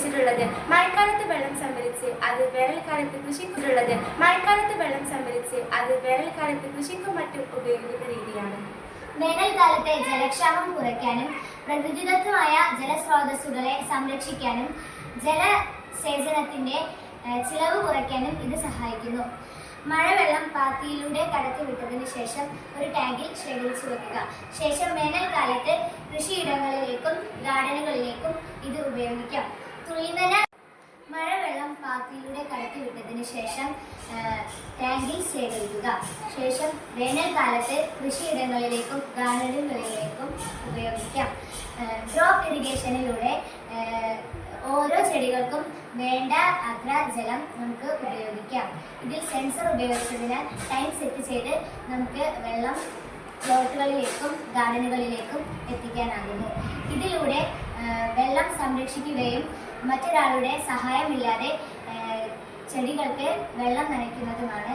ഉപയോഗിച്ചിട്ടുള്ളത്. മഴക്കാലത്ത് വെള്ളം സംഭരിച്ച് അത് വേനൽക്കാലത്ത് കൃഷിക്കും മറ്റും ഉപയോഗിക്കുന്ന രീതിയാണ്. വേനൽക്കാലത്തെ ജലക്ഷാമം കുറയ്ക്കാനും പ്രകൃതിദത്തമായ ജലസ്രോതസ്സുകളെ സംരക്ഷിക്കാനും ജലസേചനത്തിന്റെ ചിലവ് കുറയ്ക്കാനും ഇത് സഹായിക്കുന്നു. മഴവെള്ളം പാത്തിയിലൂടെ കടത്തിവിട്ടതിന് ശേഷം ഒരു ടാങ്കിൽ ശേഖരിച്ചു വെക്കുക. ശേഷം വേനൽക്കാലത്ത് കൃഷിയിടങ്ങളിലേക്കും ഗാർഡനുകളിലേക്കും ഇത് ഉപയോഗിക്കാം. തുള്ളിനന മഴവെള്ളം പാത്തിയിലൂടെ കടത്തിവിട്ടതിന് ശേഷം ടാങ്കിൽ ശേഖരിക്കുക. ശേഷം വേനൽക്കാലത്ത് കൃഷിയിടങ്ങളിലേക്കും ഗാർഡനുകളിലേക്കും ഉപയോഗിക്കാം. ഡ്രോപ്പ് ഇറിഗേഷനിലൂടെ ഓരോ ചെടികൾക്കും വേണ്ട അത്ര ജലം നമുക്ക് ഉപയോഗിക്കാം. ഇതിൽ സെൻസർ ഉപയോഗിച്ചതിനാൽ ടൈം സെറ്റ് ചെയ്ത് നമുക്ക് വെള്ളം പ്ലോട്ടുകളിലേക്കും ഗാർഡനുകളിലേക്കും എത്തിക്കാനാകുന്നു. ഇതിലൂടെ വെള്ളം സംരക്ഷിക്കുകയും മറ്റൊരാളുടെ സഹായമില്ലാതെ ചെടികൾക്ക് വെള്ളം നനയ്ക്കുന്നതുമാണ്.